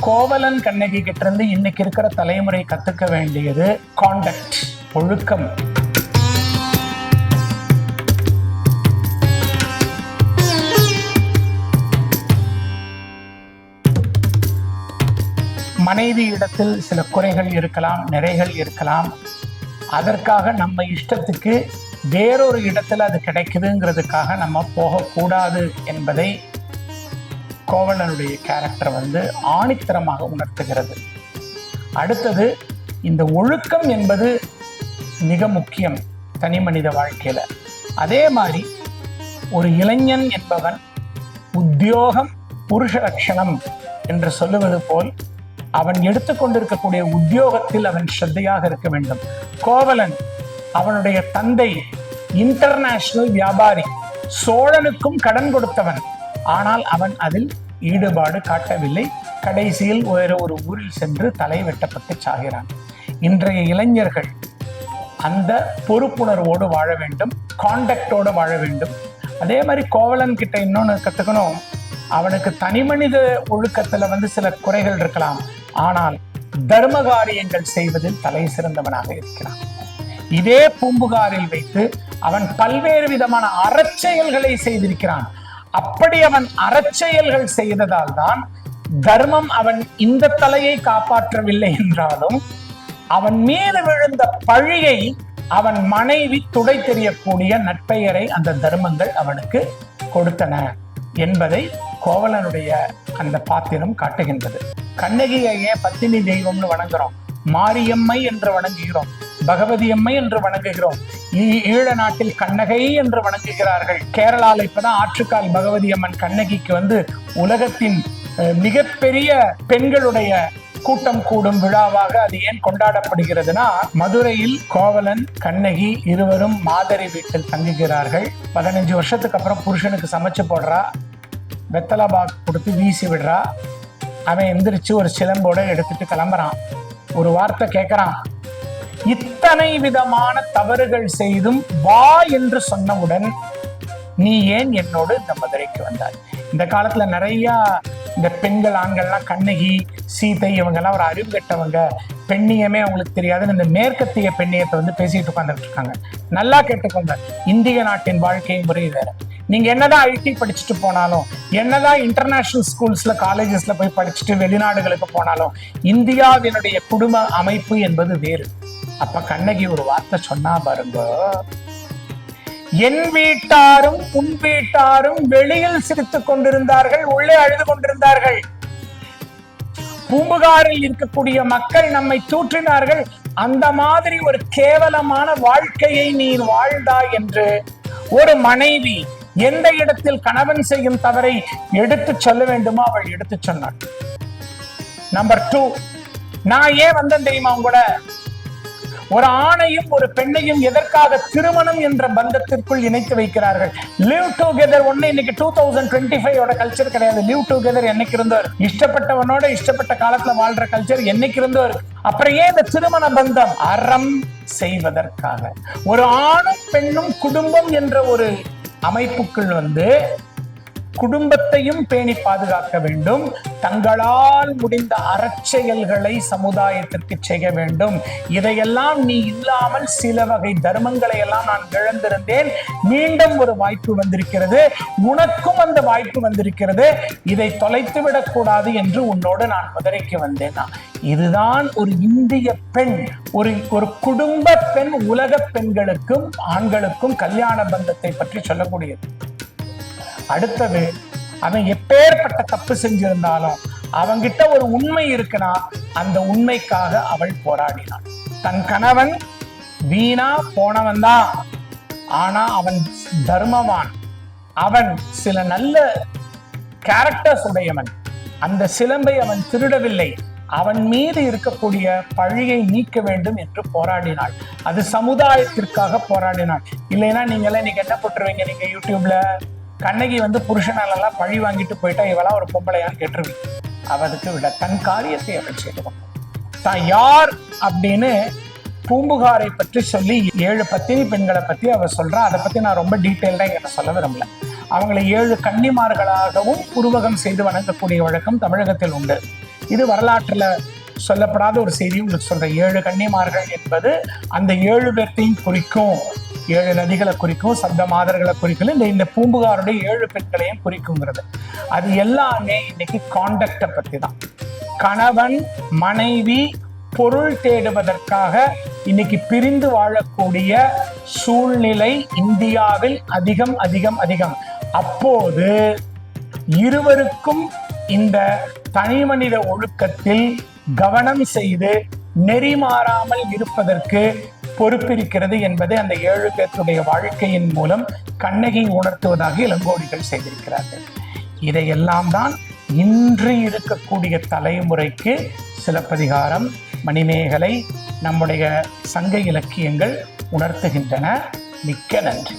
கோவலன் கண்ணகி கிட்ட இருந்து இன்னைக்கு இருக்கிற தலைமுறை கத்துக்க வேண்டியது காண்டக்ட், ஒழுக்கம். மனைவி இடத்தில் சில குறைகள் இருக்கலாம், நிறைகள் இருக்கலாம். அதற்காக நம்ம இஷ்டத்துக்கு வேறொரு இடத்துல அது கிடைக்குதுங்கிறதுக்காக நம்ம போகக்கூடாது என்பதை கோவலனுடைய கேரக்டர் ஆணித்தரமாக உணர்த்துகிறது. அடுத்தது, இந்த ஒழுக்கம் என்பது மிக முக்கியம் தனி மனித வாழ்க்கையில. அதே மாதிரி ஒரு இளைஞன் என்பவன் உத்தியோகம் புருஷ லட்சணம் என்று சொல்லுவது போல் அவன் எடுத்துக்கொண்டிருக்கக்கூடிய உத்தியோகத்தில் அவன் ஸ்ரத்தையாக இருக்க வேண்டும். கோவலன் அவனுடைய தந்தை இன்டர்நேஷனல் வியாபாரி, சோழனுக்கும் கடன் கொடுத்தவன். ஆனால் அவன் அதில் ஈடுபாடு காட்டவில்லை. கடைசியில் வேறு ஒரு ஊரில் சென்று தலை வெட்டப்பட்டு சாகிறான். இன்றைய இளைஞர்கள் அந்த பொறுப்புணர்வோடு வாழ வேண்டும், காண்டக்டோடு வாழ வேண்டும். அதே மாதிரி கோவலன் கிட்ட இன்னொன்று கற்றுக்கணும். அவனுக்கு தனி மனித ஒழுக்கத்தில் சில குறைகள் இருக்கலாம், ஆனால் தர்ம காரியங்கள் செய்வதில் தலை சிறந்தவனாக இருக்கிறான். இதே பூம்புகாரில் வைத்து அவன் பல்வேறு விதமான அறச்செயல்களை செய்திருக்கிறான். அப்படி அவன் அறச்செயல்கள் செய்ததால் தான் தர்மம் அவன் இந்த தலையை காப்பாற்றவில்லை என்றாலும் அவன் மீது விழுந்த பழியை அவன் மனைவி துடை தெரியக்கூடிய நட்பெயரை அந்த தர்மங்கள் அவனுக்கு கொடுத்தன என்பதை கோவலனுடைய அந்த பாத்திரம் காட்டுகின்றது. கண்ணகியை பத்தினி தெய்வம்னு வணங்குறோம், மாரியம்மை என்று வணங்குகிறோம், பகவதி அம்மை என்று வணங்குகிறோம். ஈழ நாட்டில் கண்ணகை என்று வணங்குகிறார்கள். கேரளாவில் இப்பதான் ஆற்றுக்கால் பகவதி அம்மன் கண்ணகிக்கு உலகத்தின் மிகப்பெரிய பெண்களுடைய கூட்டம் கூடும் விழாவாக அது ஏன் கொண்டாடப்படுகிறதுனா, மதுரையில் கோவலன் கண்ணகி இருவரும் மாதரி வீட்டில் தங்குகிறார்கள். 15 வருஷத்துக்கு அப்புறம் புருஷனுக்கு சமைச்சு போடுறா, வெத்தலை பாக்கு கொடுத்து வீசி விடுறா. அவன் எந்திரிச்சு ஒரு சிலம்போட எடுத்துட்டு கிளம்புறான். ஒரு வார்த்தை கேட்கறான், இத்தனை விதமான தவறுகள் செய்தும் வா என்று சொன்னவுடன் நீ ஏன் என்னோடு இந்த மதுரைக்கு வந்தாய்? இந்த காலத்துல நிறைய இந்த பெண்கள் ஆண்கள்லாம் கண்ணகி சீதை இவங்கெல்லாம் ஒரு அறிவு கட்டவங்க, பெண்ணியமே அவங்களுக்கு தெரியாதுன்னு இந்த மேற்கத்திய பெண்ணியத்தை பேசிட்டு உட்கார்ந்துட்டு இருக்காங்க. நல்லா கேட்டுக்கோங்க, இந்திய நாட்டின் வாழ்க்கை முறை வேற. நீங்க என்னதான் ஐடி படிச்சுட்டு போனாலும், என்னதான் இன்டர்நேஷனல் ஸ்கூல்ஸ்ல காலேஜஸ்ல போய் படிச்சுட்டு வெளிநாடுகளுக்கு போனாலும், இந்தியாவினுடைய குடும்ப அமைப்பு என்பது வேறு. அப்ப கண்ணகி ஒரு வார்த்தை சொன்னா பாருங்க, என் வீட்டாரும் உன் வீட்டாரும் வெளியில் சிரித்துக் கொண்டிருந்தார்கள், உள்ளே அழுது கொண்டிருந்தார்கள். பூம்புகாரில் இருக்கக்கூடிய மக்கள் நம்மை தூற்றினார்கள். அந்த மாதிரி ஒரு கேவலமான வாழ்க்கையை நீ வாழ்ந்தாய் என்று ஒரு மனைவி எந்த இடத்தில் கணவன் செய்யும் தவறை எடுத்து சொல்ல வேண்டுமோ அவள் எடுத்து சொன்னாள். நம்பர் 2, நான் ஏன் வந்தேன் தெரியுமா? கூட ஒரு ஆணையும் ஒரு பெண்ணையும் எதற்காக திருமணம் என்ற பந்தத்திற்குள் இணைத்து வைக்கிறார்கள்? லிவ் டுகெதர் ஒண்ணு இன்னைக்கு 2025 கல்ச்சர் கிடையாது. லிவ் டுகெதர் என்னைக்கு இருந்தோ இருக்கு. இஷ்டப்பட்டவனோட இஷ்டப்பட்ட காலத்துல வாழ்ற கல்ச்சர் என்னைக்கு இருந்தோ இருக்கு. அப்புறம் ஏன் இந்த திருமண பந்தம்? அறம் செய்வதற்காக. ஒரு ஆணும் பெண்ணும் குடும்பம் என்ற ஒரு அமைப்புக்குள் குடும்பத்தையும் பேணி பாதுகாக்க வேண்டும். தங்களால் முடிந்த அறச்செயல்களை சமுதாயத்திற்கு செய்ய வேண்டும். இதையெல்லாம் நீ இல்லாமல் சில வகை தர்மங்களை எல்லாம் நான் இழந்திருந்தேன். மீண்டும் ஒரு வாய்ப்பு வந்திருக்கிறது, உனக்கும் அந்த வாய்ப்பு வந்திருக்கிறது. இதை தொலைத்து விடக்கூடாது என்று உன்னோடு நான் மதுரைக்கு வந்தேன். இதுதான் ஒரு இந்திய பெண், ஒரு குடும்ப பெண் உலக பெண்களுக்கும் ஆண்களுக்கும் கல்யாண பந்தத்தை பற்றி சொல்லக்கூடியது. அடுத்தது, அவன் எப்பேற்பட்ட தப்பு செஞ்சிருந்தாலும் அவங்கிட்ட ஒரு உண்மை இருக்குன்னா அந்த உண்மைக்காக அவள் போராடினாள். தன் கணவன் வீணா போனவன் தான், ஆனா அவன் தர்மவான், அவன் சில நல்ல கேரக்டர்ஸ் உடையவன். அந்த சிலம்பை அவன் திருடவில்லை, அவன் மீது இருக்கக்கூடிய பழியை நீக்க வேண்டும் என்று போராடினாள். அது சமுதாயத்திற்காக போராடினாள். இல்லைன்னா நீங்களாம் இன்னைக்கு என்ன போட்டுருவீங்க? நீங்க யூடியூப்ல கண்ணகி புருஷனாலெல்லாம் பழி வாங்கிட்டு போயிட்டா இவெல்லாம் ஒரு பொம்பளையான்னு கேட்டுருவீங்க. அவளுக்கு விட தன் காரியத்தை அவள் செய்வான். தான் யார் அப்படின்னு பூம்புகாரை பற்றி சொல்லி 7 பத்தினி பெண்களை பத்தி அவ சொல்றா. அதை பத்தி நான் ரொம்ப டீட்டெயில்டா இங்க சொல்ல விரும்பல. அவங்களை 7 கன்னிமார்களாகவும் உருவகம் செய்து வணங்கக்கூடிய வழக்கம் தமிழகத்தில் உண்டு. இது வரலாற்றில் சொல்லப்படாத ஒரு செய்தி உங்களுக்கு சொல்றேன். 7 கன்னிமார்கள் என்பது அந்த 7 பேர்த்தையும் குறிக்கும், 7 நதிகளை குறிக்கும், சப்த மாதர்களை குறிக்கும், இந்த பூம்புகாருடைய 7 பெண்களையும் குறிக்குங்கிறது. அது எல்லாமே இன்னைக்கு காண்டக்டை பத்தி தான். கணவன் மனைவி பொருள் தேடுவதற்காக இன்னைக்கு பிரிந்து வாழக்கூடிய சூழ்நிலை இந்தியாவில் அதிகம் அதிகம் அதிகம். அப்போது இருவருக்கும் இந்த தனி மனித ஒழுக்கத்தில் கவனம் செய்து நெறி மாறாமல் இருப்பதற்கு பொறுப்பிருக்கிறது என்பதை அந்த 7 பேருடைய வாழ்க்கையின் மூலம் கண்ணகி உணர்த்துவதாக இளங்கோடிகள் செய்திருக்கிறார்கள். இதையெல்லாம் தான் இன்று இருக்கக்கூடிய தலைமுறைக்கு சிலப்பதிகாரம், மணிமேகலை, நம்முடைய சங்க இலக்கியங்கள் உணர்த்துகின்றன. மிக்க நன்றி.